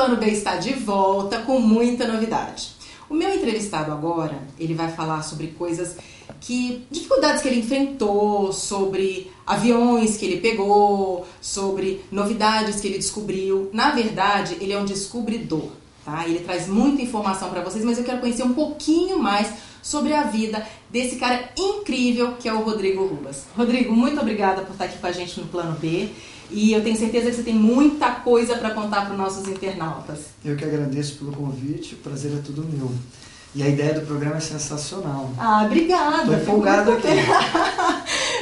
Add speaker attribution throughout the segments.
Speaker 1: Plano B está de volta com muita novidade. O meu entrevistado agora, ele vai falar sobre dificuldades que ele enfrentou, sobre aviões que ele pegou, sobre novidades que ele descobriu. Na verdade, ele é um descobridor, tá? Ele traz muita informação para vocês, mas eu quero conhecer um pouquinho mais sobre a vida desse cara incrível que é o Rodrigo Rubas. Rodrigo, muito obrigada por estar aqui com a gente no Plano B. E eu tenho certeza que você tem muita coisa para contar para os nossos internautas.
Speaker 2: Eu que agradeço pelo convite, o prazer é tudo meu. E a ideia do programa é sensacional.
Speaker 1: Ah, obrigada.
Speaker 2: Estou empolgado aqui.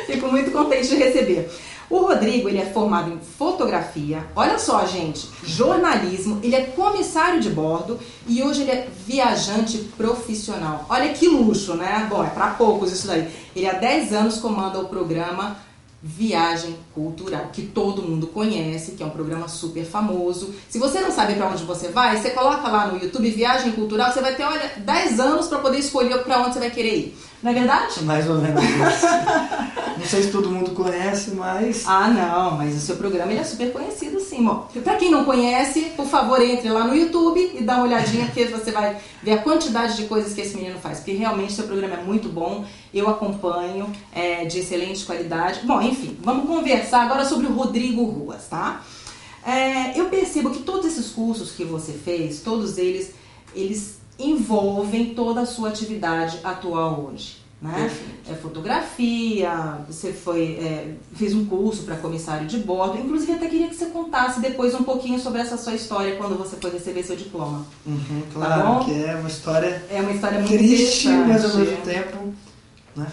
Speaker 1: Fico muito contente de receber. O Rodrigo, ele é formado em fotografia, olha só, gente, jornalismo, ele é comissário de bordo e hoje ele é viajante profissional. Olha que luxo, né? Bom, é para poucos isso daí. Ele há 10 anos comanda o programa Viagem Cultural, que todo mundo conhece, que é um programa super famoso. Se você não sabe para onde você vai, você coloca lá no YouTube Viagem Cultural, você vai ter, olha, 10 anos para poder escolher para onde você vai querer ir. Não é verdade?
Speaker 2: Mais ou menos isso. Não sei se todo mundo conhece, mas...
Speaker 1: Ah, não, mas o seu programa ele é super conhecido, sim. Para quem não conhece, por favor, entre lá no YouTube e dá uma olhadinha, porque você vai ver a quantidade de coisas que esse menino faz. Porque realmente o seu programa é muito bom, eu acompanho, é de excelente qualidade. Bom, enfim, vamos conversar agora sobre o Rodrigo Ruas, tá? Eu percebo que todos esses cursos que você fez, todos eles envolvem toda a sua atividade atual hoje, né? Fotografia, você fez um curso para comissário de bordo, inclusive até queria que você contasse depois um pouquinho sobre essa sua história quando você foi receber seu diploma.
Speaker 2: Claro, tá, que é uma história
Speaker 1: muito
Speaker 2: triste, mas ao mesmo tempo, né?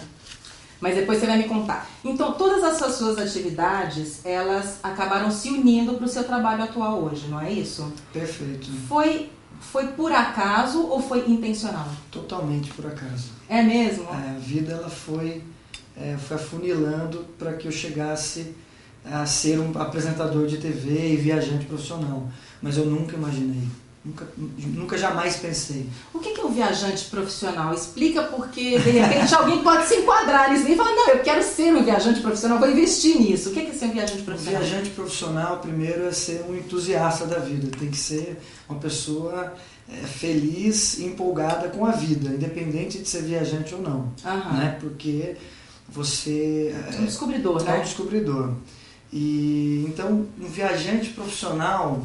Speaker 1: Mas depois você vai me contar. Então, todas essas suas atividades, elas acabaram se unindo para o seu trabalho atual hoje, não é isso?
Speaker 2: Perfeito.
Speaker 1: Foi por acaso ou foi intencional?
Speaker 2: Totalmente por acaso.
Speaker 1: É mesmo?
Speaker 2: A vida ela foi afunilando para que eu chegasse a ser um apresentador de TV e viajante profissional. Mas eu nunca imaginei, nunca jamais pensei.
Speaker 1: O que é um viajante profissional? Explica, porque de repente alguém pode se enquadrar nisso e falar, não, eu quero ser um viajante profissional, vou investir nisso. O que é ser um viajante profissional?
Speaker 2: Um viajante profissional, primeiro, é ser um entusiasta da vida. Tem que ser uma pessoa feliz e empolgada com a vida, independente de ser viajante ou não. Né? Porque você
Speaker 1: é um descobridor, né?
Speaker 2: É um descobridor. E, então, um viajante profissional...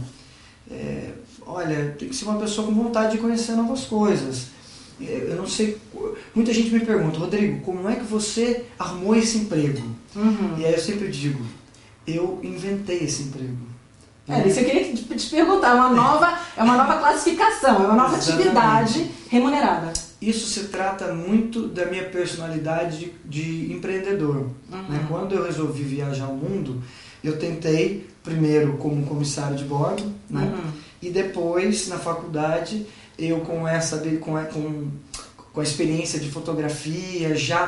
Speaker 2: olha, tem que ser uma pessoa com vontade de conhecer novas coisas. Eu não sei, muita gente me pergunta, Rodrigo, como é que você arrumou esse emprego? E aí eu sempre digo, eu inventei esse emprego.
Speaker 1: Isso eu queria te perguntar, é uma nova classificação, é uma nova atividade remunerada.
Speaker 2: Isso se trata muito da minha personalidade de empreendedor. Né? Quando eu resolvi viajar ao mundo, eu tentei primeiro como comissário de bordo, né? E depois na faculdade eu com a experiência de fotografia, já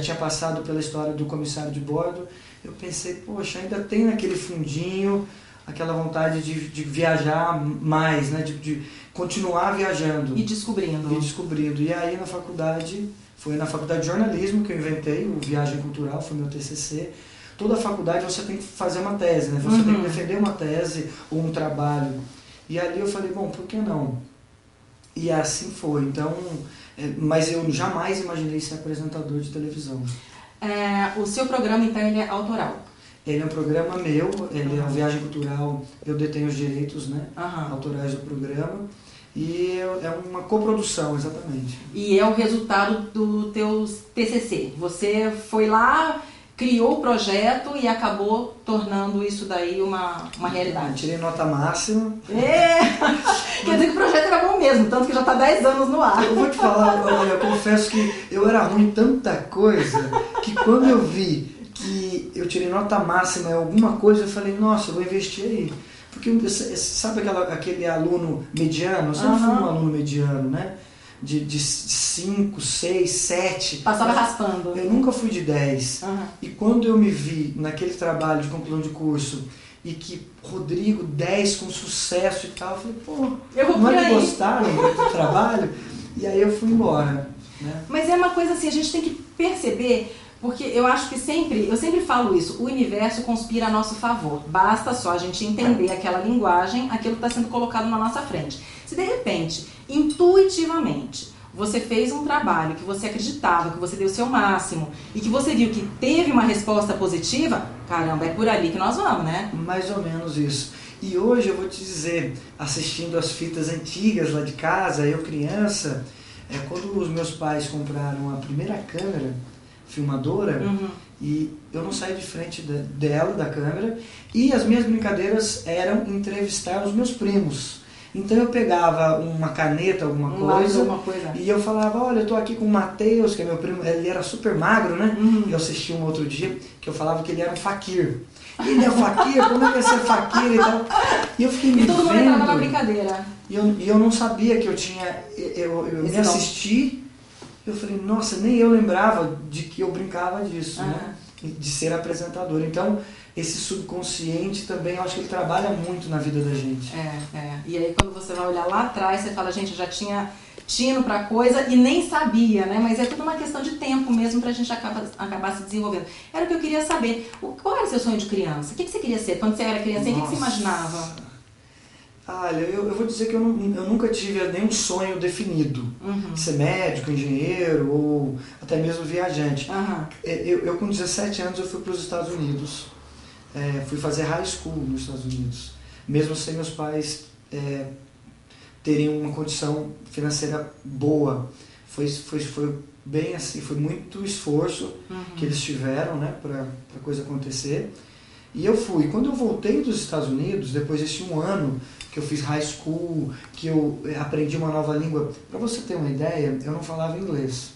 Speaker 2: tinha passado pela história do comissário de bordo, eu pensei, poxa, ainda tem naquele fundinho aquela vontade de viajar mais, né? de continuar viajando.
Speaker 1: E descobrindo.
Speaker 2: E aí foi na faculdade de jornalismo que eu inventei o Viagem Cultural, foi meu TCC. Toda faculdade você tem que fazer uma tese, né? Você tem que defender uma tese ou um trabalho. E ali eu falei, bom, por que não? E assim foi. Então, mas eu jamais imaginei ser apresentador de televisão.
Speaker 1: O seu programa, então, ele é autoral?
Speaker 2: Ele é um programa meu, ele é uma Viagem Cultural, eu detenho os direitos, né, autorais do programa. E é uma coprodução, exatamente.
Speaker 1: E é o resultado do teu TCC. Você foi lá, criou o projeto e acabou tornando isso daí uma realidade.
Speaker 2: Eu tirei nota máxima.
Speaker 1: Quer dizer que o projeto era bom mesmo, tanto que já está 10 anos no ar.
Speaker 2: Eu vou te falar, eu confesso que eu era ruim em tanta coisa, que quando eu vi que eu tirei nota máxima em alguma coisa, eu falei, nossa, eu vou investir aí. Porque sabe aquele aluno mediano? Eu sempre fui um aluno mediano, né? De 5, 6, 7.
Speaker 1: Passava raspando.
Speaker 2: Eu nunca fui de 10. E quando eu me vi naquele trabalho de conclusão de curso e que Rodrigo 10 com sucesso e tal, eu falei, pô, não é que gostaram do trabalho? E aí eu fui embora. Né?
Speaker 1: Mas é uma coisa assim, a gente tem que perceber, Porque eu acho que eu sempre falo isso, o universo conspira a nosso favor. Basta só a gente entender aquela linguagem, aquilo que está sendo colocado na nossa frente. Se de repente, intuitivamente, você fez um trabalho que você acreditava, que você deu o seu máximo e que você viu que teve uma resposta positiva, caramba, é por ali que nós vamos, né?
Speaker 2: Mais ou menos isso. E hoje eu vou te dizer, assistindo as fitas antigas lá de casa, eu criança, quando os meus pais compraram a primeira câmera filmadora, e eu não saí de frente dela, da câmera, e as minhas brincadeiras eram entrevistar os meus primos. Então eu pegava uma caneta, alguma coisa, e eu falava, olha, eu tô aqui com o Matheus, que é meu primo, ele era super magro, né? Eu assisti um outro dia, que eu falava que ele era um faquir. Ele é faquir, como é que vai ser faquir e tal? E eu fiquei me vendo.
Speaker 1: E todo mundo entrava na brincadeira.
Speaker 2: E eu não sabia que eu tinha, eu me assisti, eu falei, nossa, nem eu lembrava de que eu brincava disso, né? De ser apresentador. Então, esse subconsciente também, eu acho que ele trabalha muito na vida da gente.
Speaker 1: E aí quando você vai olhar lá atrás, você fala, gente, eu já tinha tino pra coisa e nem sabia, né? Mas é tudo uma questão de tempo mesmo pra gente acabar se desenvolvendo. Era o que eu queria saber. Qual era o seu sonho de criança? O que você queria ser? Quando você era criança, o que você imaginava?
Speaker 2: Olha, eu vou dizer que eu nunca tive nenhum sonho definido. Ser médico, engenheiro ou até mesmo viajante. Eu com 17 anos eu fui para os Estados Unidos. Fui fazer high school nos Estados Unidos. Mesmo sem meus pais terem uma condição financeira boa. Foi bem assim, foi muito esforço que eles tiveram, né, para a coisa acontecer. E eu fui. Quando eu voltei dos Estados Unidos, depois desse um ano que eu fiz high school, que eu aprendi uma nova língua, para você ter uma ideia, eu não falava inglês.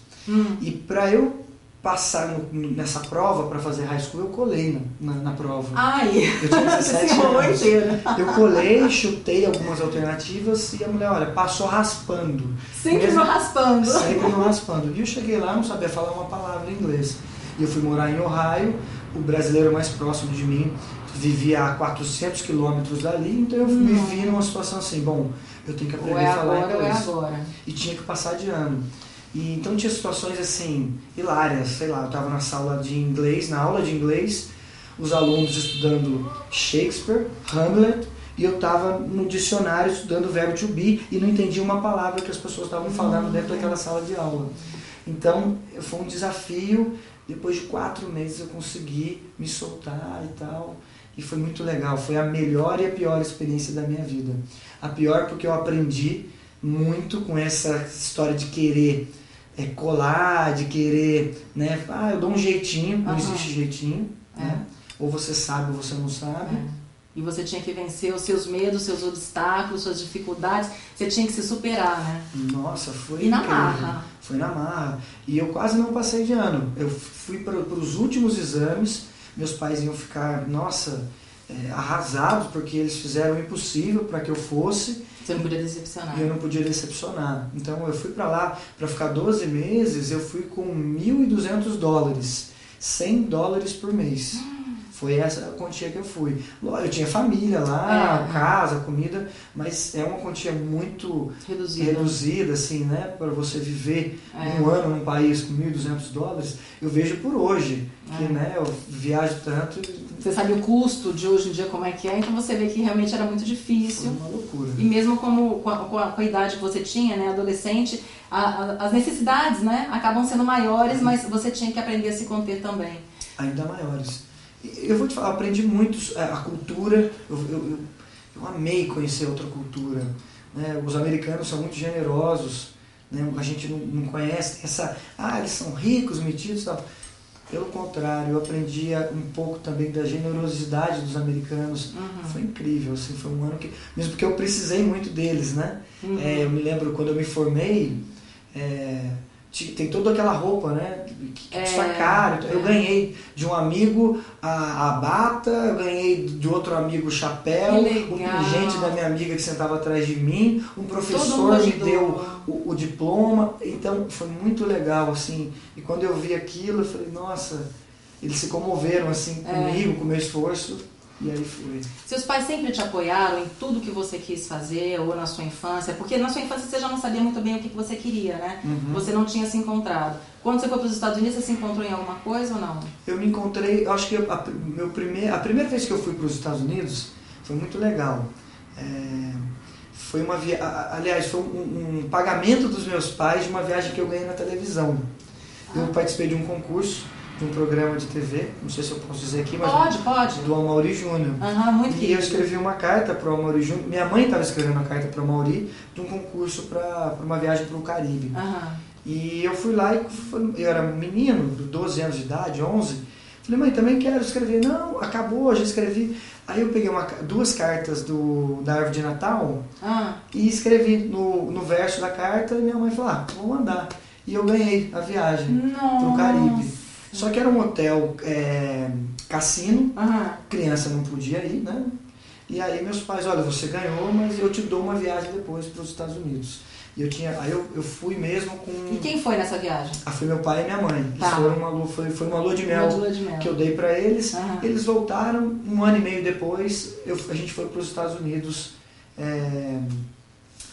Speaker 2: E para eu passar nessa prova para fazer high school, eu colei na prova.
Speaker 1: Eu
Speaker 2: tinha 17 anos.
Speaker 1: Inteira.
Speaker 2: Eu colei, chutei algumas alternativas e a mulher, olha, passou raspando.
Speaker 1: Sempre no raspando.
Speaker 2: Sempre no raspando. E eu cheguei lá, não sabia falar uma palavra em inglês. E eu fui morar em Ohio, o brasileiro mais próximo de mim vivia a 400 quilômetros dali, então eu me vi numa situação assim, bom, eu tenho que aprender a falar inglês. E tinha que passar de ano. E então tinha situações assim, hilárias, sei lá, eu estava na aula de inglês, os alunos estudando Shakespeare, Hamlet, e eu estava no dicionário estudando o verbo to be e não entendia uma palavra que as pessoas estavam falando dentro daquela sala de aula. Então foi um desafio, depois de 4 meses eu consegui me soltar e tal, e foi muito legal, foi a melhor e a pior experiência da minha vida. A pior porque eu aprendi muito com essa história de querer colar, de querer, né? Eu dou um jeitinho, não existe jeitinho, né? Ou você sabe ou você não sabe.
Speaker 1: E você tinha que vencer os seus medos, seus obstáculos, suas dificuldades, você tinha que se superar, né?
Speaker 2: Nossa, foi
Speaker 1: incrível.
Speaker 2: Na marra. Foi na marra. E eu quase não passei de ano. Eu fui para os últimos exames, meus pais iam ficar, arrasados, porque eles fizeram o impossível para que eu fosse.
Speaker 1: Você não podia decepcionar.
Speaker 2: E eu não podia decepcionar. Então eu fui para lá, para ficar 12 meses, eu fui com $1.200, $100 por mês. Foi essa a quantia que eu fui. Eu tinha família lá, casa, comida, mas é uma quantia muito reduzida assim, né? Para você viver um ano num país com $1.200, eu vejo por hoje, que né, eu viajo tanto.
Speaker 1: Você sabe o custo de hoje em dia como é que é, então você vê que realmente era muito difícil.
Speaker 2: Foi uma loucura.
Speaker 1: E mesmo com a idade que você tinha, né, adolescente, as necessidades, né, acabam sendo maiores, mas você tinha que aprender a se conter também.
Speaker 2: Ainda maiores. Eu vou te falar, aprendi muito a cultura, eu amei conhecer outra cultura. Né? Os americanos são muito generosos, né? A gente não conhece essa, eles são ricos, metidos e tal. Pelo contrário, eu aprendi um pouco também da generosidade dos americanos. Foi incrível, assim, foi um ano que, mesmo porque eu precisei muito deles, né? Eu me lembro quando eu me formei, tem toda aquela roupa, né, que custa caro. Eu ganhei de um amigo a bata, eu ganhei de outro amigo o chapéu, um pingente da minha amiga que sentava atrás de mim, um professor me deu o diploma, então foi muito legal, assim, e quando eu vi aquilo, eu falei, nossa, eles se comoveram, assim, comigo, com o meu esforço. E aí foi.
Speaker 1: Seus pais sempre te apoiaram em tudo que você quis fazer ou na sua infância? Porque na sua infância você já não sabia muito bem o que você queria, né?
Speaker 2: Uhum.
Speaker 1: Você não tinha se encontrado. Quando você foi para os Estados Unidos, você se encontrou em alguma coisa ou não?
Speaker 2: Eu me encontrei, acho que a primeira vez que eu fui para os Estados Unidos foi muito legal. Foi uma aliás, foi um pagamento dos meus pais de uma viagem que eu ganhei na televisão. Eu participei de um concurso, de um programa de TV, não sei se eu posso dizer aqui, mas
Speaker 1: pode.
Speaker 2: Do Amaury Júnior.
Speaker 1: Muito
Speaker 2: e
Speaker 1: querido.
Speaker 2: eu escrevi uma carta para o Amaury Júnior. Minha mãe estava escrevendo uma carta para o Amaury de um concurso para uma viagem para o Caribe. E eu fui lá, eu era menino, 12 anos de idade, 11. Falei, mãe, também quero escrever. Não, acabou, já escrevi. Aí eu peguei duas cartas da árvore de Natal e escrevi no verso da carta e minha mãe falou, vou mandar. E eu ganhei a viagem para o Caribe. Só que era um hotel cassino, criança não podia ir, né? E aí meus pais, olha, você ganhou, mas eu te dou uma viagem depois para os Estados Unidos. E aí eu fui mesmo com...
Speaker 1: E quem foi nessa viagem?
Speaker 2: Foi meu pai e minha mãe. Foi uma lua de mel que eu dei para eles. Eles voltaram, um ano e meio depois, a gente foi para os Estados Unidos.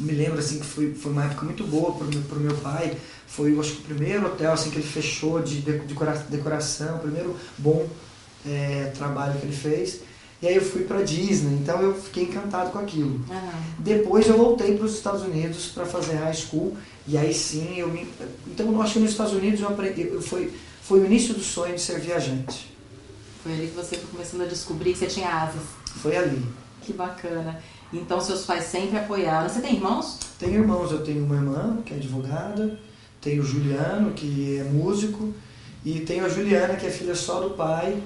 Speaker 2: Me lembro assim que foi uma época muito boa para o meu pai. Foi, eu acho que o primeiro hotel assim, que ele fechou de decoração, o primeiro bom trabalho que ele fez. E aí eu fui para Disney, então eu fiquei encantado com aquilo. Depois eu voltei para os Estados Unidos para fazer high school, e aí sim Então eu acho que nos Estados Unidos eu aprendi, foi o início do sonho de ser viajante.
Speaker 1: Foi ali que você foi começando a descobrir que você tinha asas.
Speaker 2: Foi ali.
Speaker 1: Que bacana. Então seus pais sempre apoiaram. Você tem irmãos?
Speaker 2: Tenho irmãos, eu tenho uma irmã que é advogada, tenho o Juliano, que é músico, e tenho a Juliana, que é filha só do pai,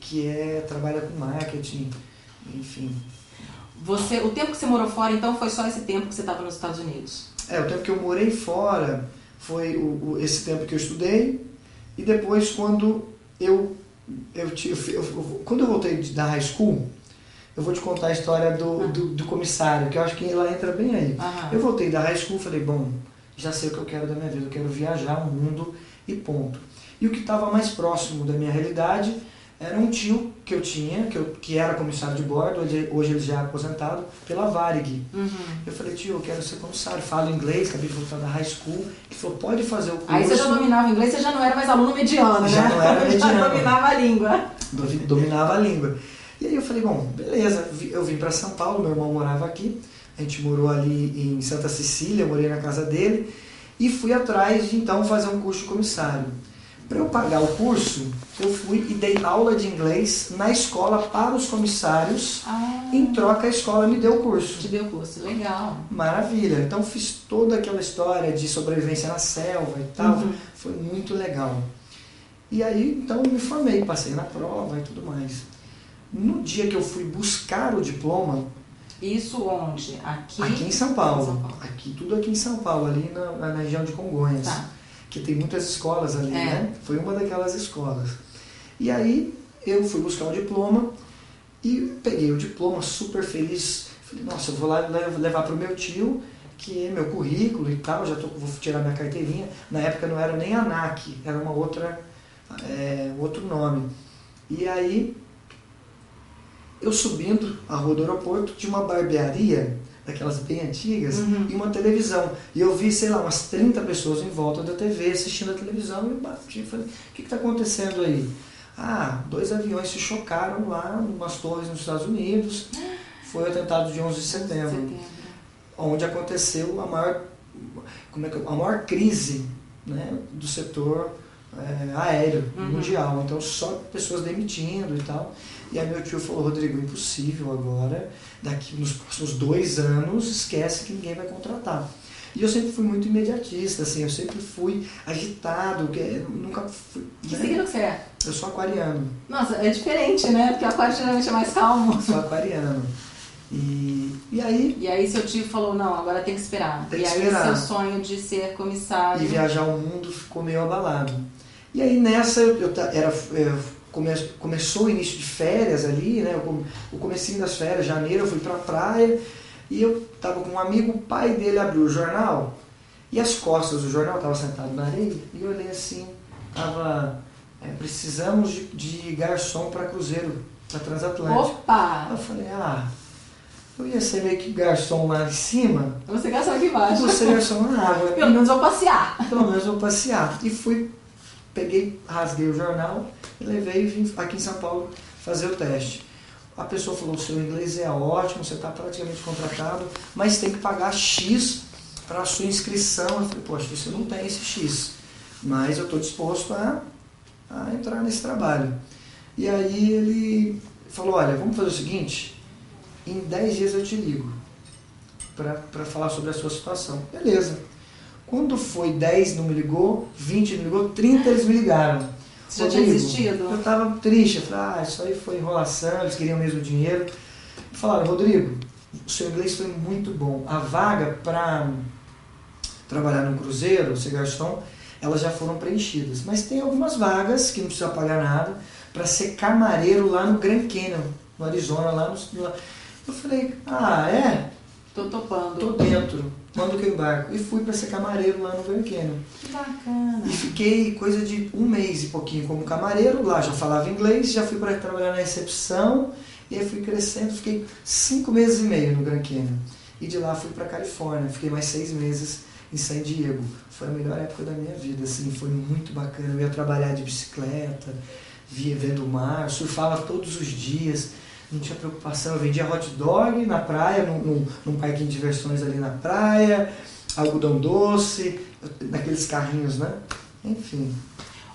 Speaker 2: que trabalha com marketing, enfim.
Speaker 1: O tempo que você morou fora, então, foi só esse tempo que você estava nos Estados Unidos?
Speaker 2: O tempo que eu morei fora foi esse tempo que eu estudei, e depois quando quando eu voltei da high school, eu vou te contar a história do comissário, que eu acho que ela entra bem aí. Eu voltei da high school e falei, bom, já sei o que eu quero da minha vida, eu quero viajar o mundo e ponto. E o que estava mais próximo da minha realidade era um tio que eu tinha, que era comissário de bordo, hoje ele já é aposentado, pela Varig. Eu falei, tio, eu quero ser comissário, falo inglês, acabei de voltar da high school. Ele falou, pode fazer o curso.
Speaker 1: Aí você já dominava inglês, você já não era mais aluno mediano, né?
Speaker 2: Já não era mediano.
Speaker 1: Já dominava a língua.
Speaker 2: Dominava a língua. E aí eu falei, bom, beleza, eu vim para São Paulo, meu irmão morava aqui, a gente morou ali em Santa Cecília, eu morei na casa dele, e fui atrás de então fazer um curso de comissário. Para eu pagar o curso, eu fui e dei aula de inglês na escola para os comissários. Em troca, a escola me deu o curso.
Speaker 1: Te deu o curso, legal.
Speaker 2: Maravilha. Então fiz toda aquela história de sobrevivência na selva e tal. Foi muito legal. E aí, então, me formei, passei na prova e tudo mais. No dia que eu fui buscar o diploma...
Speaker 1: Isso onde? Aqui
Speaker 2: em São Paulo. Tudo aqui em São Paulo, ali na região de Congonhas. Que tem muitas escolas ali, né? Foi uma daquelas escolas. E aí eu fui buscar o diploma e peguei o diploma super feliz. Falei, nossa, eu vou lá levar para o meu tio, que é meu currículo e tal, vou tirar minha carteirinha. Na época não era nem ANAC, era uma outra, outro nome. E aí, eu subindo a rua do aeroporto, tinha uma barbearia, daquelas bem antigas, e uma televisão. E eu vi, sei lá, umas 30 pessoas em volta da TV assistindo a televisão, e eu bati e falei, o que está acontecendo aí? 2 aviões se chocaram lá, em umas torres nos Estados Unidos. Foi o atentado de 11 de setembro. Onde aconteceu a maior crise, né, do setor aéreo mundial. Então, só pessoas demitindo e tal. E aí meu tio falou, Rodrigo, impossível agora, daqui nos próximos 2 anos, esquece que ninguém vai contratar. E eu sempre fui muito imediatista, assim, eu sempre fui agitado, nunca fui...
Speaker 1: Que signo que você é?
Speaker 2: Eu sou aquariano.
Speaker 1: Nossa, é diferente, né? Porque o aquário geralmente é mais calmo.
Speaker 2: Sou aquariano. E aí
Speaker 1: seu tio falou, não, agora tem que esperar.
Speaker 2: Tem que esperar.
Speaker 1: Seu sonho de ser comissário...
Speaker 2: E viajar o mundo ficou meio abalado. E aí nessa, começou o início de férias ali, né? O comecinho das férias, janeiro, eu fui pra praia e eu tava com um amigo, o pai dele abriu o jornal e as costas do jornal, tava sentado na areia e eu olhei assim, precisamos de garçom para cruzeiro para Transatlântico.
Speaker 1: Opa!
Speaker 2: Eu falei, eu ia ser meio que garçom lá em cima.
Speaker 1: Você garçom aqui embaixo.
Speaker 2: Você garçom na água.
Speaker 1: Pelo menos vou passear.
Speaker 2: Pelo menos vou passear. E fui, rasguei o jornal e levei e vim aqui em São Paulo fazer o teste. A pessoa falou, o seu inglês é ótimo, você está praticamente contratado, mas tem que pagar X para a sua inscrição. Eu falei, poxa, você não tem esse X, mas eu estou disposto a entrar nesse trabalho. E aí ele falou, olha, vamos fazer o seguinte, em 10 dias eu te ligo para falar sobre a sua situação. Beleza. Quando foi 10 não me ligou, 20 não me ligou, 30 eles me ligaram.
Speaker 1: Você já tinha desistido?
Speaker 2: Eu estava triste, eu falei, isso aí foi enrolação, eles queriam mesmo dinheiro. E falaram, Rodrigo, o seu inglês foi muito bom. A vaga para trabalhar no cruzeiro, ser garçom, elas já foram preenchidas. Mas tem algumas vagas que não precisa pagar nada para ser camareiro lá no Grand Canyon, no Arizona, lá no... Eu falei, é?
Speaker 1: Tô topando.
Speaker 2: Tô dentro. Quando que eu embarco? E fui para ser camareiro lá no Grand Canyon.
Speaker 1: Que bacana.
Speaker 2: E fiquei coisa de 1 mês e pouquinho como camareiro. Lá já falava inglês, já fui para trabalhar na recepção. E aí fui crescendo, fiquei 5 meses e meio no Grand Canyon. E de lá fui para Califórnia. Fiquei mais 6 meses em San Diego. Foi a melhor época da minha vida, assim. Foi muito bacana. Eu ia trabalhar de bicicleta, vendo o mar, surfava todos os dias. Não tinha preocupação, eu vendia hot dog na praia, num parquinho de diversões ali na praia, algodão doce, naqueles carrinhos, né? Enfim.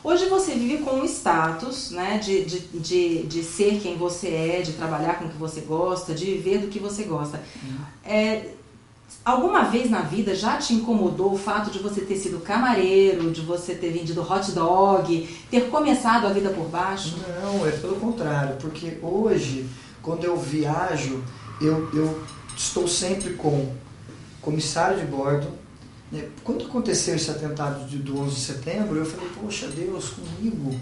Speaker 1: Hoje você vive com um status, né, de ser quem você é, de trabalhar com o que você gosta, de viver do que você gosta. Alguma vez na vida já te incomodou o fato de você ter sido camareiro, de você ter vendido hot dog, ter começado a vida por baixo?
Speaker 2: Não, é pelo contrário, porque hoje, quando eu viajo, eu estou sempre com comissário de bordo. Né? Quando aconteceu esse atentado do 11 de setembro, eu falei, poxa, Deus, comigo,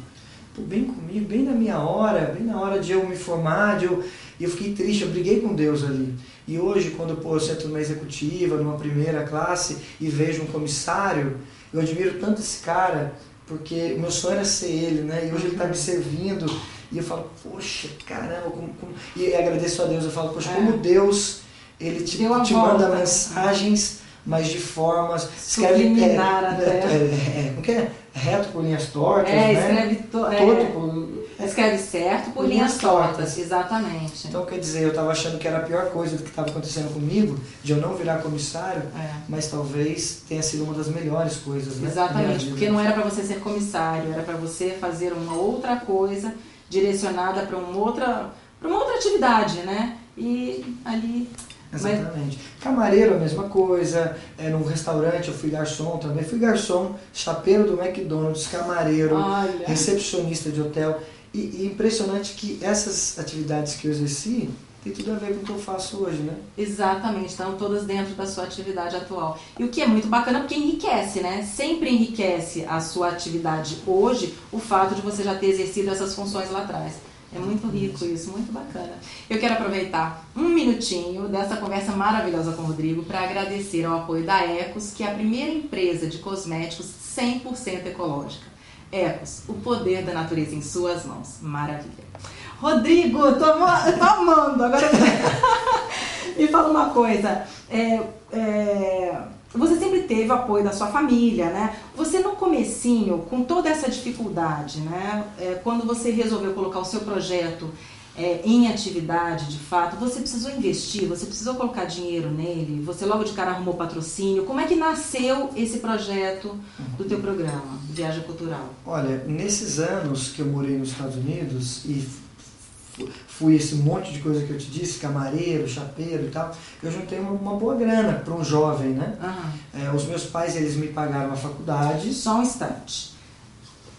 Speaker 2: bem na minha hora, bem na hora de eu me formar, e eu fiquei triste, eu briguei com Deus ali. E hoje, quando eu sento numa executiva, numa primeira classe, e vejo um comissário, eu admiro tanto esse cara, porque o meu sonho era ser ele, né? E hoje ele está me servindo, e eu falo, poxa, caramba, e agradeço a Deus, eu falo, poxa, como Deus, ele te manda mensagens, mas de formas...
Speaker 1: Subliminar até.
Speaker 2: Como que é? Reto por linhas tortas,
Speaker 1: né? Escreve certo por linhas tortas,
Speaker 2: tortas.
Speaker 1: Exatamente.
Speaker 2: Então, quer dizer, eu estava achando que era a pior coisa do que estava acontecendo comigo, de eu não virar comissário, mas talvez tenha sido uma das melhores coisas, né?
Speaker 1: Exatamente, porque não era para você ser comissário, era para você fazer uma outra coisa direcionada para uma outra atividade, né? E ali...
Speaker 2: Exatamente. Camareiro, a mesma coisa. Num restaurante eu fui garçom também. Fui garçom, chapeiro do McDonald's, camareiro, recepcionista de hotel. E impressionante que essas atividades que eu exerci tem tudo a ver com o que eu faço hoje, né?
Speaker 1: Exatamente, estão todas dentro da sua atividade atual. E o que é muito bacana porque enriquece, né? Sempre enriquece a sua atividade hoje o fato de você já ter exercido essas funções lá atrás. É muito rico isso, muito bacana. Eu quero aproveitar um minutinho dessa conversa maravilhosa com o Rodrigo para agradecer ao apoio da Ecos, que é a primeira empresa de cosméticos 100% ecológica. Ecos, o poder da natureza em suas mãos. Maravilha. Rodrigo, tô amando. Agora me fala uma coisa. Você sempre teve o apoio da sua família, né? Você no comecinho, com toda essa dificuldade, né? Quando você resolveu colocar o seu projeto em atividade, de fato, você precisou investir, você precisou colocar dinheiro nele, você logo de cara arrumou patrocínio. Como é que nasceu esse projeto do teu programa, Viagem Cultural?
Speaker 2: Olha, nesses anos que eu morei nos Estados Unidos e fui esse monte de coisa que eu te disse, camareiro, chapeiro e tal, eu juntei uma boa grana para um jovem, né? Os meus pais, eles me pagaram a faculdade.
Speaker 1: Só um instante.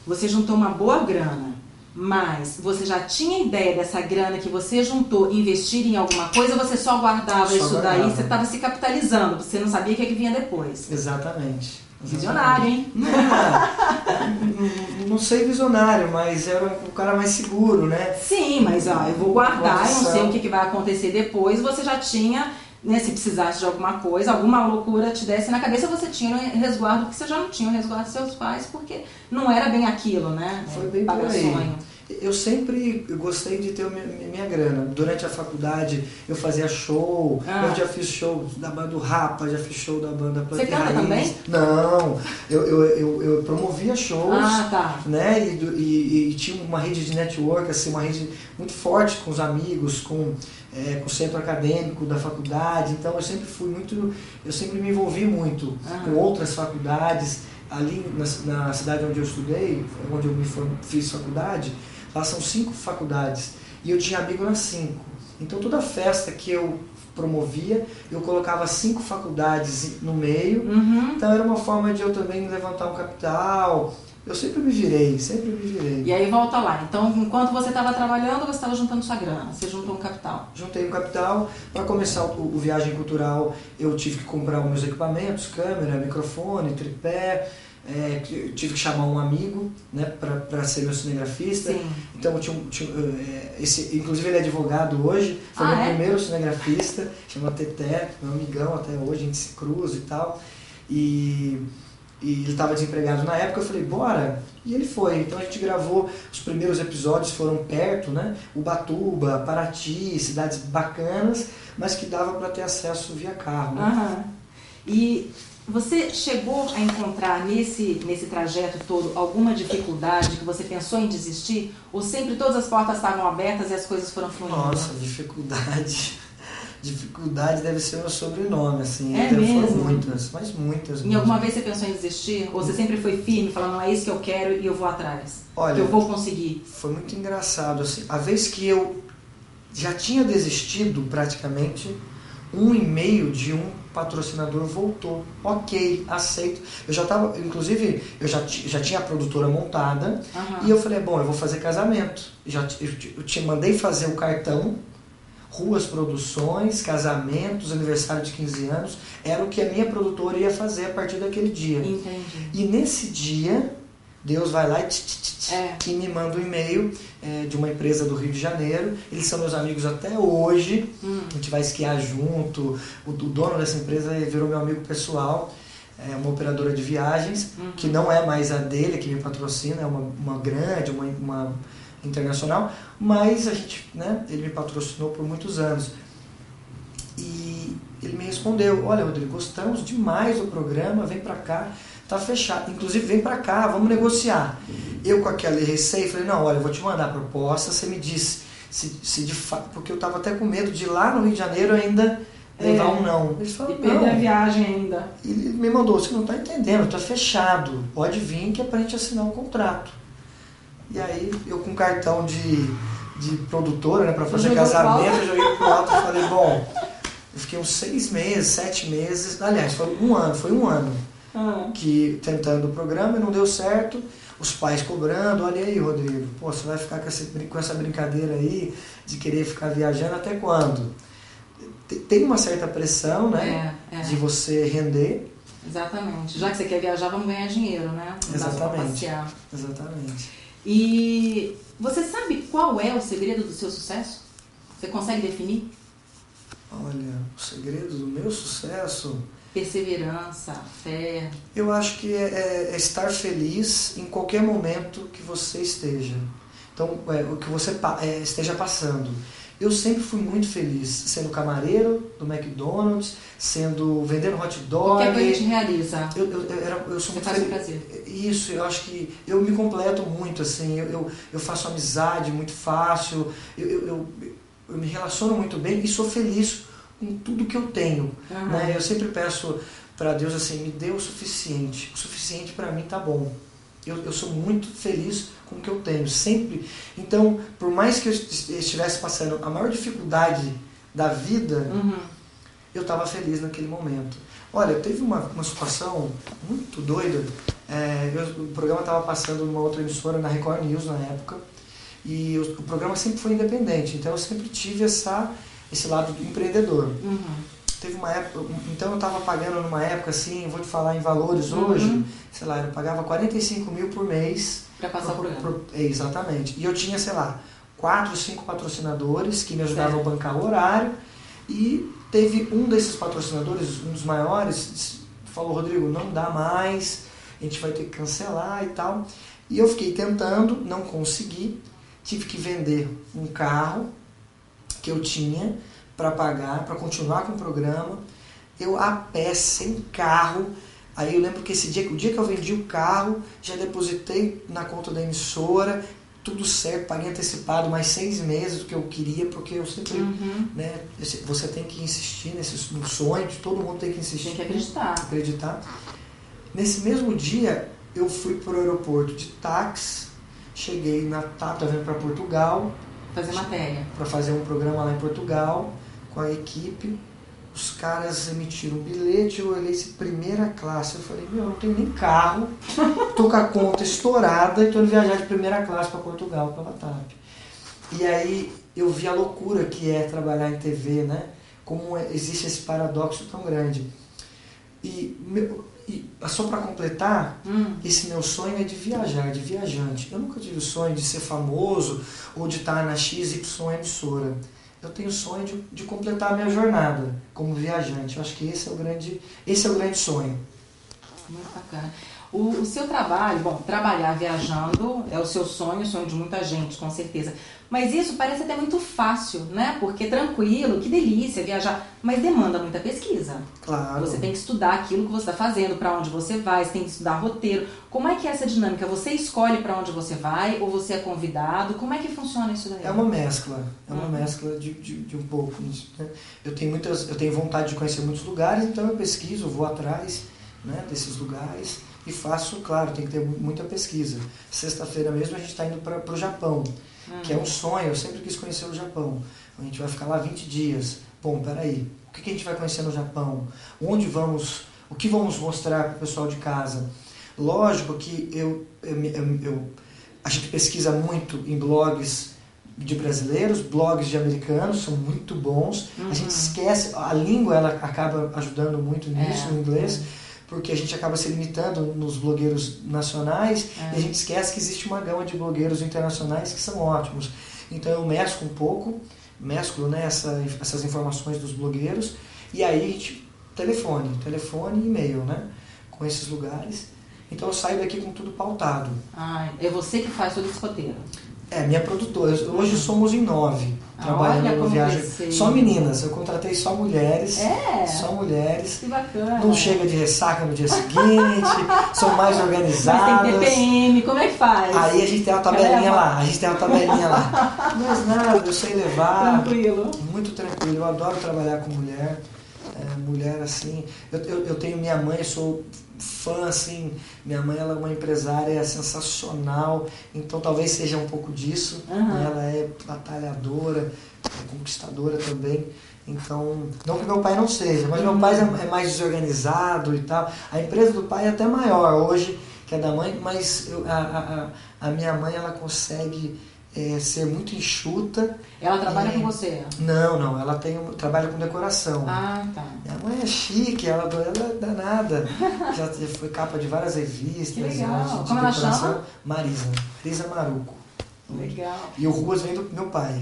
Speaker 1: Você juntou uma boa grana, mas você já tinha ideia dessa grana que você juntou investir em alguma coisa, ou você só guardava isso daí, você estava se capitalizando, você não sabia o que vinha depois?
Speaker 2: Exatamente.
Speaker 1: Visionário, hein?
Speaker 2: Não sei visionário, mas era o cara mais seguro, né?
Speaker 1: Sim, mas eu vou guardar, eu não sei o que vai acontecer depois. Você já tinha, né, se precisasse de alguma coisa, alguma loucura te desse na cabeça, você tinha o resguardo, porque você já não tinha o resguardo dos seus pais, porque não era bem aquilo, né?
Speaker 2: Foi bem por aí. Sonho. Eu sempre gostei de ter minha grana. Durante a faculdade eu fazia show, eu já fiz show da banda do Rapa, já fiz show da banda Planta
Speaker 1: Você canta também?
Speaker 2: Não, eu promovia shows,
Speaker 1: tá.
Speaker 2: né? E tinha uma rede de network, assim, uma rede muito forte com os amigos, com o centro acadêmico da faculdade. Então eu sempre me envolvi muito com outras faculdades. Ali na cidade onde eu estudei, onde eu fiz faculdade, lá são 5 faculdades e eu tinha amigo nas 5. Então toda festa que eu promovia, eu colocava 5 faculdades no meio. Então era uma forma de eu também levantar um capital. Eu sempre me virei.
Speaker 1: E aí volta lá. Então, enquanto você estava trabalhando, você estava juntando sua grana. Você juntou um capital.
Speaker 2: Juntei um capital. Para começar o Viagem Cultural, eu tive que comprar os meus equipamentos, câmera, microfone, tripé. Tive que chamar um amigo, né, para ser meu cinegrafista.
Speaker 1: Sim.
Speaker 2: Então inclusive ele é advogado hoje, foi meu primeiro cinegrafista, chama Teté, meu amigão até hoje, a gente se cruza e tal. E ele estava desempregado na época, eu falei, bora! E ele foi. Então a gente gravou, os primeiros episódios foram perto, né? Ubatuba, Paraty, cidades bacanas, mas que dava para ter acesso via carro. Né?
Speaker 1: E você chegou a encontrar nesse trajeto todo alguma dificuldade que você pensou em desistir? Ou sempre todas as portas estavam abertas e as coisas foram fluindo?
Speaker 2: Nossa, dificuldade. Dificuldade deve ser o meu sobrenome, assim.
Speaker 1: Mesmo?
Speaker 2: Foram muitas, mas muitas.
Speaker 1: Em alguma vez você pensou em desistir? Ou você sempre foi firme, falando, não é isso que eu quero e eu vou atrás?
Speaker 2: Olha,
Speaker 1: que eu vou conseguir?
Speaker 2: Foi muito engraçado, assim. A vez que eu já tinha desistido, praticamente, 1 e-mail de um patrocinador voltou. Ok, aceito. Eu já estava, inclusive, eu já tinha a produtora montada. E eu falei, bom, eu vou fazer casamento. Eu te mandei fazer o cartão, ruas, produções, casamentos, aniversário de 15 anos, era o que a minha produtora ia fazer a partir daquele dia.
Speaker 1: Entendi.
Speaker 2: E nesse dia, Deus vai lá e me manda um e-mail de uma empresa do Rio de Janeiro. Eles são meus amigos até hoje. A gente vai esquiar junto. O dono dessa empresa virou meu amigo pessoal. É uma operadora de viagens, que não é mais a dele, que me patrocina, é uma grande, uma internacional, mas a gente, né, ele me patrocinou por muitos anos. E ele me respondeu, olha, Rodrigo, gostamos demais do programa, vem pra cá, tá fechado, inclusive vem pra cá, vamos negociar. Eu com aquele receio, falei, não, olha, eu vou te mandar a proposta, você me diz se de fato, porque eu tava até com medo de ir lá no Rio de Janeiro ainda levar um não. Ele falou,
Speaker 1: e perder a viagem ainda.
Speaker 2: Ele me mandou, você não tá entendendo, tá fechado, pode vir que é pra gente assinar um contrato. E aí, eu com cartão de produtora, né, para fazer casamento, eu joguei pro alto e falei, bom, eu fiquei uns 6 meses, 7 meses, aliás, foi um ano que tentando o programa e não deu certo, os pais cobrando, olha aí, Rodrigo, pô, você vai ficar com essa brincadeira aí de querer ficar viajando até quando? Tem uma certa pressão, né, de você render.
Speaker 1: Exatamente, já que você quer viajar, vamos ganhar dinheiro, né? Não dá pra passear.
Speaker 2: Exatamente.
Speaker 1: E você sabe qual é o segredo do seu sucesso? Você consegue definir?
Speaker 2: Olha, o segredo do meu sucesso...
Speaker 1: Perseverança, fé...
Speaker 2: Eu acho que é estar feliz em qualquer momento que você esteja. Então, o que você esteja passando. Eu sempre fui muito feliz, sendo camareiro do McDonald's, vendendo hot dog.
Speaker 1: Qualquer coisa te realiza.
Speaker 2: Eu sou muito feliz.
Speaker 1: Prazer.
Speaker 2: Isso, eu acho que eu me completo muito, assim, eu faço amizade muito fácil, eu me relaciono muito bem e sou feliz com tudo que eu tenho. Né? Eu sempre peço para Deus assim, me dê o suficiente para mim tá bom. Eu sou muito feliz com o que eu tenho, sempre. Então, por mais que eu estivesse passando a maior dificuldade da vida, eu estava feliz naquele momento. Olha, teve uma situação muito doida. O programa estava passando numa outra emissora, na Record News na época, e o programa sempre foi independente, então eu sempre tive esse lado do empreendedor. Teve uma época, então eu estava pagando numa época assim, vou te falar em valores hoje, sei lá, eu pagava 45 mil por mês.
Speaker 1: Para passar por ano.
Speaker 2: Exatamente. E eu tinha, sei lá, 4, 5 patrocinadores que me ajudavam a bancar o horário. E teve um desses patrocinadores, um dos maiores, falou, Rodrigo, não dá mais, a gente vai ter que cancelar e tal. E eu fiquei tentando, não consegui. tive que vender um carro que eu tinha para pagar, para continuar com o programa. Eu a pé, sem carro. Aí eu lembro que o dia que eu vendi o carro, já depositei na conta da emissora, tudo certo, paguei antecipado mais 6 meses do que eu queria, porque eu sempre, né, você tem que insistir no sonho, todo mundo tem que insistir.
Speaker 1: Tem que
Speaker 2: acreditar. Nesse mesmo dia, eu fui para o aeroporto de táxi, cheguei na TAP, vindo para Portugal.
Speaker 1: Fazer matéria.
Speaker 2: Para fazer um programa lá em Portugal, com a equipe. Os caras emitiram um bilhete, eu olhei esse primeira classe, eu falei, eu não tenho nem carro, tô com a conta estourada e tô indo viajar de primeira classe para Portugal, pela TAP. E aí eu vi a loucura que é trabalhar em TV, né? Como existe esse paradoxo tão grande. E só para completar, esse meu sonho é de viajar, de viajante. Eu nunca tive o sonho de ser famoso ou de estar na XY emissora. Eu tenho o sonho de completar a minha jornada como viajante. Eu acho que esse é o grande sonho.
Speaker 1: Muito bacana. O seu trabalho, bom, trabalhar viajando é o seu sonho, o sonho de muita gente, com certeza. Mas isso parece até muito fácil, né? Porque tranquilo, que delícia viajar, mas demanda muita pesquisa.
Speaker 2: Claro.
Speaker 1: Você tem que estudar aquilo que você está fazendo, para onde você vai, você tem que estudar roteiro. Como é que é essa dinâmica? Você escolhe para onde você vai ou você é convidado? Como é que funciona isso daí?
Speaker 2: É uma mescla, de um pouco. Né? Eu tenho vontade de conhecer muitos lugares, então eu pesquiso, vou atrás, né, desses lugares. E faço, claro, tem que ter muita pesquisa. Sexta-feira mesmo a gente está indo para o Japão, que é um sonho, eu sempre quis conhecer o Japão. A gente vai ficar lá 20 dias. Bom, peraí, o que a gente vai conhecer no Japão? Onde vamos, o que vamos mostrar para o pessoal de casa? Lógico que a gente pesquisa muito em blogs de brasileiros, blogs de americanos, são muito bons. A gente esquece, a língua ela acaba ajudando muito nisso, no inglês. Porque a gente acaba se limitando nos blogueiros nacionais e a gente esquece que existe uma gama de blogueiros internacionais que são ótimos. Então eu mesclo um pouco, né, essas informações dos blogueiros e aí a gente, telefone e e-mail, né, com esses lugares. Então eu saio daqui com tudo pautado.
Speaker 1: É você que faz todo esse roteiro?
Speaker 2: É, minha produtora. Hoje somos em 9 trabalhando no Viagem. Só meninas, eu contratei só mulheres. Só mulheres.
Speaker 1: Que bacana.
Speaker 2: Não chega de ressaca no dia seguinte, são mais organizadas.
Speaker 1: Mas tem TPM, como é que faz?
Speaker 2: Aí a gente tem uma tabelinha lá. Mas nada, eu sei levar.
Speaker 1: Tranquilo.
Speaker 2: Muito tranquilo, eu adoro trabalhar com mulher. Mulher assim, eu tenho minha mãe, eu sou fã assim, minha mãe ela é uma empresária sensacional, então talvez seja um pouco disso, né? Ela é batalhadora, é conquistadora também, então, não que meu pai não seja, mas meu pai é mais desorganizado e tal, a empresa do pai é até maior hoje que a da mãe, mas a minha mãe ela consegue ser muito enxuta.
Speaker 1: Ela trabalha com você?
Speaker 2: Não, ela trabalha com decoração.
Speaker 1: Tá.
Speaker 2: Minha mãe é chique, ela é danada. Já foi capa de várias revistas.
Speaker 1: Que legal.
Speaker 2: De
Speaker 1: como ela chama?
Speaker 2: Marisa Maruco.
Speaker 1: Legal.
Speaker 2: E o Ruas vem do meu pai.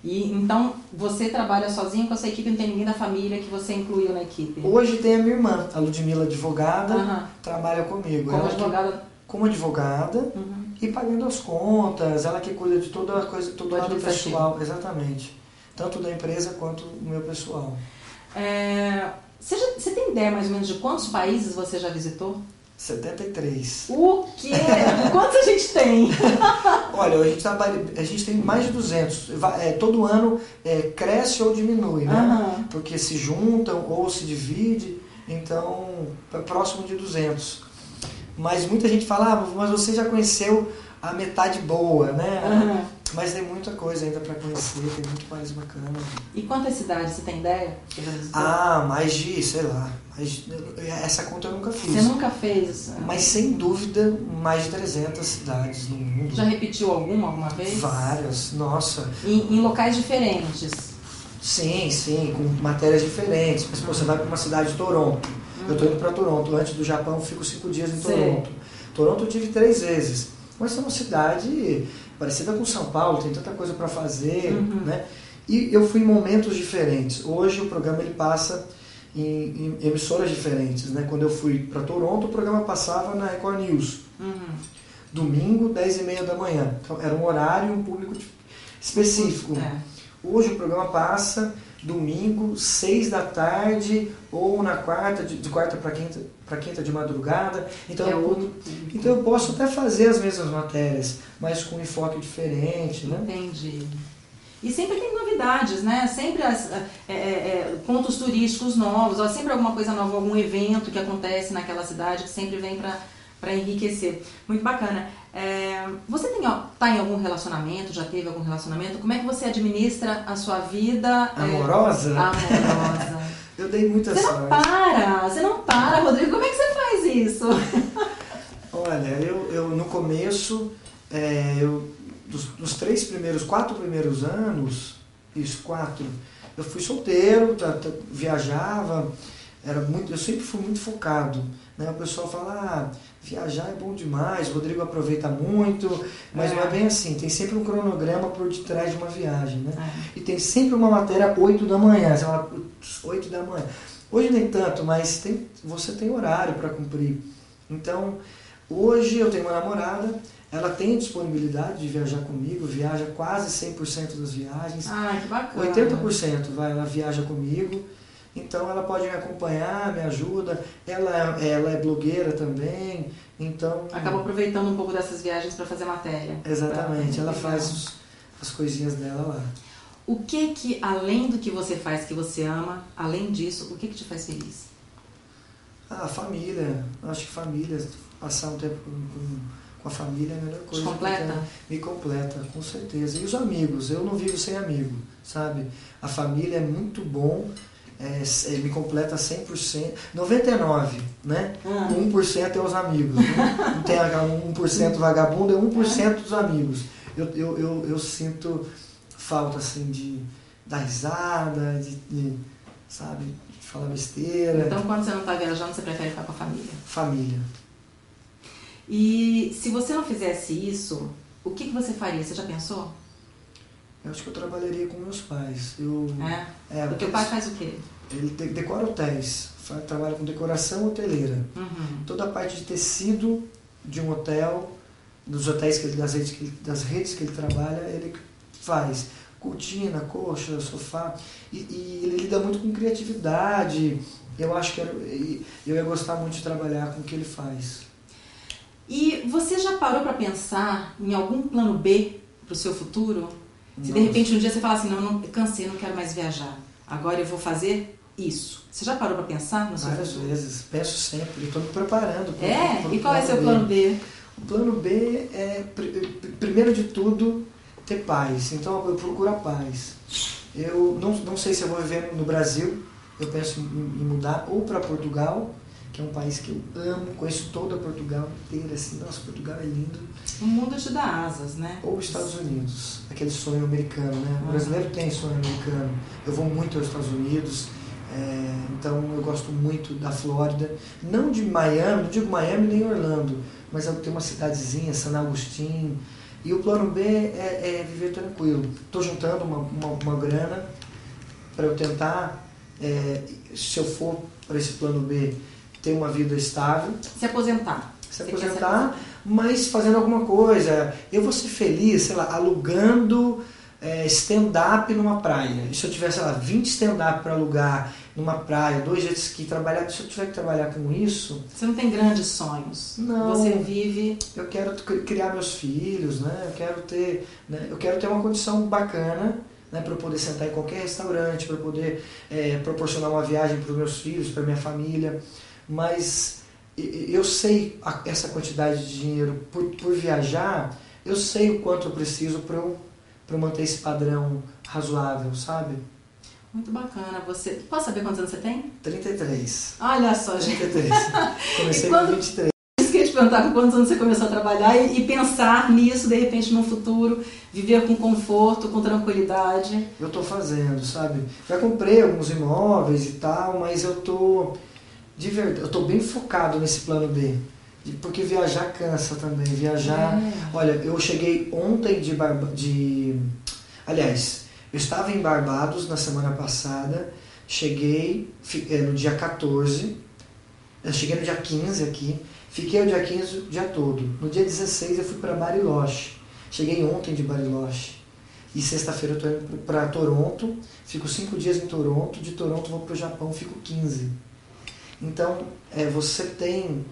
Speaker 1: E então você trabalha sozinho com essa equipe, não tem ninguém da família que você incluiu na equipe?
Speaker 2: Hoje tem a minha irmã, a Ludmila, advogada, trabalha comigo. Como advogada e pagando as contas, ela que cuida de toda a coisa, todo o lado pessoal, exatamente. Tanto da empresa quanto do meu pessoal.
Speaker 1: Você tem ideia mais ou menos de quantos países você já visitou?
Speaker 2: 73.
Speaker 1: O quê? Quantos a gente tem?
Speaker 2: Olha, a gente tem mais de 200. Todo ano cresce ou diminui, né? Porque se juntam ou se divide, então é próximo de 200. Mas muita gente fala, mas você já conheceu a metade boa, né? Mas tem muita coisa ainda para conhecer, tem muito país bacana.
Speaker 1: E quantas cidades, você tem ideia?
Speaker 2: Mais de, sei lá, essa conta eu nunca fiz.
Speaker 1: Você nunca fez?
Speaker 2: Mas sem dúvida, mais de 300 cidades no mundo.
Speaker 1: Já repetiu alguma vez?
Speaker 2: Várias, nossa.
Speaker 1: Em locais diferentes?
Speaker 2: Sim, com matérias diferentes. Mas você vai para uma cidade de Toronto. Eu estou indo para Toronto. Antes do Japão, eu fico 5 dias em Toronto. Toronto eu tive 3 vezes. Mas é uma cidade parecida com São Paulo, tem tanta coisa para fazer, né? E eu fui em momentos diferentes. Hoje o programa ele passa em emissoras diferentes, né? Quando eu fui para Toronto, o programa passava na Record News. domingo, 10h30 da manhã. Então, era um horário e um público específico. Hoje o programa passa domingo, 6 da tarde, ou na quarta, de quarta para quinta de madrugada. Então, então eu posso até fazer as mesmas matérias, mas com um enfoque diferente, né?
Speaker 1: Entendi. E sempre tem novidades, né? Sempre pontos turísticos novos, ou sempre alguma coisa nova, algum evento que acontece naquela cidade que sempre vem para enriquecer. Muito bacana. Você está em algum relacionamento? Já teve algum relacionamento? Como é que você administra a sua vida
Speaker 2: amorosa?
Speaker 1: Amorosa.
Speaker 2: Eu dei muita sorte.
Speaker 1: Você não para, Rodrigo. Como é que você faz isso?
Speaker 2: Olha, eu no começo, dos 4 primeiros anos, eu fui solteiro, viajava, eu sempre fui muito focado. Né? O pessoal fala, viajar é bom demais, o Rodrigo aproveita muito, mas não é bem assim, tem sempre um cronograma por detrás de uma viagem, né? E tem sempre uma matéria 8 da manhã, você fala, 8 da manhã. Hoje nem tanto, mas você tem horário para cumprir. Então, hoje eu tenho uma namorada, ela tem disponibilidade de viajar comigo, viaja quase 100% das viagens.
Speaker 1: Que bacana.
Speaker 2: 80% ela viaja comigo. Então ela pode me acompanhar, me ajuda, ela é blogueira também, então...
Speaker 1: Acaba aproveitando um pouco dessas viagens para fazer matéria.
Speaker 2: Exatamente, ela faz as coisinhas dela lá.
Speaker 1: O que, além do que você faz, que você ama, além disso, o que te faz feliz?
Speaker 2: A família, acho que família, passar um tempo com a família é a melhor coisa.
Speaker 1: Te completa?
Speaker 2: Me completa, com certeza. E os amigos, eu não vivo sem amigo, sabe? A família é muito bom. Me completa 100%, 99%, né? 1% é os amigos, né? Não tem 1% vagabundo, é 1% dos amigos. Eu sinto falta, assim, de dar risada, sabe, de falar besteira.
Speaker 1: Então, quando você não está viajando, você prefere ficar com a família?
Speaker 2: Família.
Speaker 1: E se você não fizesse isso, o que você faria? Você já pensou?
Speaker 2: Eu acho que eu trabalharia com meus pais.
Speaker 1: O teu pai faz o quê?
Speaker 2: Ele decora hotéis, trabalha com decoração hoteleira. Toda a parte de tecido de um hotel, dos hotéis das redes que ele trabalha, ele faz. Cortina, coxa, sofá. E ele lida muito com criatividade. Eu acho que eu ia gostar muito de trabalhar com o que ele faz.
Speaker 1: E você já parou para pensar em algum plano B para o seu futuro? Se de repente um dia você fala assim, não, cansei, não quero mais viajar, agora eu vou fazer isso. Você já parou para pensar no seu futuro?
Speaker 2: Várias vezes, penso sempre, estou me preparando.
Speaker 1: E qual é seu plano B?
Speaker 2: O plano B é, primeiro de tudo, ter paz. Então eu procuro a paz. Eu não sei se eu vou viver no Brasil, eu penso em mudar ou para Portugal, que é um país que eu amo, conheço toda Portugal inteira, assim, nossa, Portugal é lindo.
Speaker 1: O mundo te dá asas, né?
Speaker 2: Ou Estados Unidos, aquele sonho americano, né? O brasileiro tem sonho americano. Eu vou muito aos Estados Unidos, então eu gosto muito da Flórida. Não de Miami, não digo Miami nem Orlando, mas eu tenho uma cidadezinha, San Agustín. E o plano B é viver tranquilo. Estou juntando uma grana para eu tentar, se eu for para esse plano B, ter uma vida estável.
Speaker 1: Se aposentar.
Speaker 2: Mas fazendo alguma coisa. Eu vou ser feliz, sei lá, alugando stand-up numa praia. E se eu tiver, sei lá, 20 stand-up para alugar numa praia, 2 jet ski, se eu tiver que trabalhar com isso...
Speaker 1: Você não tem grandes sonhos.
Speaker 2: Não.
Speaker 1: Você vive...
Speaker 2: Eu quero criar meus filhos, né? Eu quero ter uma condição bacana, né, para eu poder sentar em qualquer restaurante, para eu poder proporcionar uma viagem para os meus filhos, para minha família. Mas eu sei essa quantidade de dinheiro por viajar, eu sei o quanto eu preciso para eu manter esse padrão razoável, sabe?
Speaker 1: Muito bacana. Posso saber quantos anos você tem?
Speaker 2: 33.
Speaker 1: Olha só, gente.
Speaker 2: 33. Comecei com 23.
Speaker 1: Isso que eu ia te perguntar, com quantos anos você começou a trabalhar e pensar nisso, de repente, no futuro, viver com conforto, com tranquilidade.
Speaker 2: Eu estou fazendo, sabe? Já comprei alguns imóveis e tal, mas eu tô bem focado nesse plano B. Porque viajar cansa também. Olha, eu cheguei ontem Aliás, eu estava em Barbados na semana passada, cheguei no dia 14, Eu cheguei no dia 15 aqui, fiquei o dia 15 o dia todo. No dia 16 eu fui para Bariloche. Cheguei ontem de Bariloche. E sexta-feira eu tô indo para Toronto, fico 5 dias em Toronto, de Toronto vou para o Japão, fico 15. Então, você tem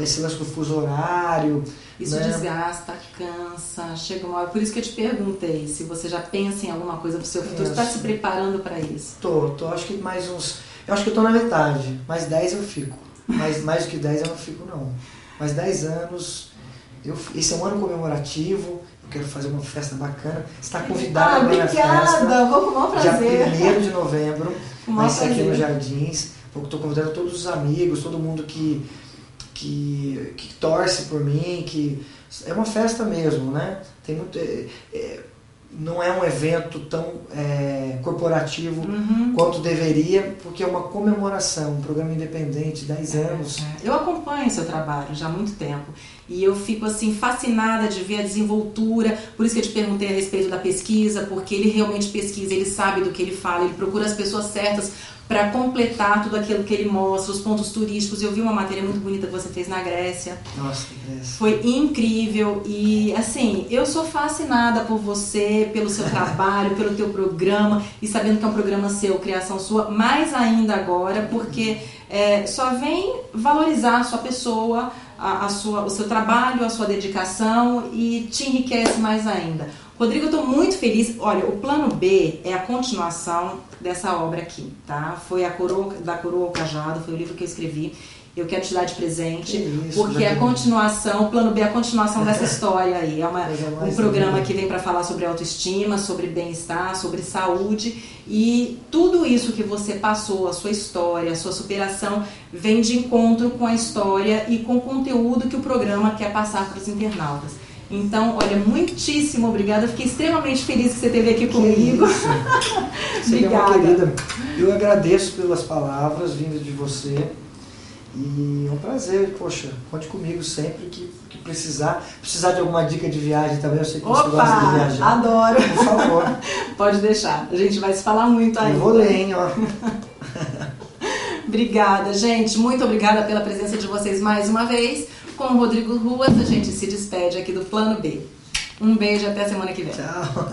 Speaker 2: esse lance do fuso horário.
Speaker 1: Isso, né? Desgasta, cansa, chega uma hora. Por isso que eu te perguntei se você já pensa em alguma coisa pro seu futuro, você está se preparando para isso?
Speaker 2: Tô, acho que mais uns... Eu acho que eu tô na metade, mais 10 eu fico. Mais do que 10 eu não fico, não. Mais 10 anos, esse é um ano comemorativo, eu quero fazer uma festa bacana. Você está convidada para a minha festa.
Speaker 1: Vou com o maior prazer.
Speaker 2: Dia 1º de novembro, vai ser aqui nos Jardins. Estou convidando todos os amigos, todo mundo que torce por mim, que é uma festa mesmo, né? Tem muito, não é um evento tão corporativo quanto deveria, porque é uma comemoração, um programa independente, 10 anos.
Speaker 1: Eu acompanho seu trabalho já há muito tempo e eu fico assim fascinada de ver a desenvoltura, por isso que eu te perguntei a respeito da pesquisa, porque ele realmente pesquisa, ele sabe do que ele fala, ele procura as pessoas certas para completar tudo aquilo que ele mostra, os pontos turísticos. Eu vi uma matéria muito bonita que você fez na Grécia.
Speaker 2: Nossa, Grécia.
Speaker 1: Foi incrível e, assim, eu sou fascinada por você, pelo seu trabalho, pelo teu programa e sabendo que é um programa seu, criação sua, mais ainda agora, porque só vem valorizar a sua pessoa, o seu trabalho, a sua dedicação e te enriquece mais ainda. Rodrigo, eu estou muito feliz. Olha, o Plano B é a continuação dessa obra aqui, tá? Foi da Coroa ao Cajado, foi o livro que eu escrevi. Eu quero te dar de presente, porque a continuação, o Plano B é a continuação dessa história aí. É um programa que vem para falar sobre autoestima, sobre bem-estar, sobre saúde e tudo isso que você passou, a sua história, a sua superação, vem de encontro com a história e com o conteúdo que o programa quer passar para os internautas. Então, olha, muitíssimo obrigada. Eu fiquei extremamente feliz que você esteve aqui comigo.
Speaker 2: Obrigada. Querida. Eu agradeço pelas palavras vindas de você. E é um prazer, poxa, conte comigo sempre que precisar de alguma dica de viagem também, eu sei que você gosta de viajar.
Speaker 1: Adoro!
Speaker 2: Por favor.
Speaker 1: Pode deixar, a gente vai se falar muito aí.
Speaker 2: Eu vou ler, hein, ó.
Speaker 1: Obrigada, gente, muito obrigada pela presença de vocês mais uma vez. Com o Rodrigo Ruas, a gente se despede aqui do Plano B. Um beijo, até a semana que vem.
Speaker 2: Tchau!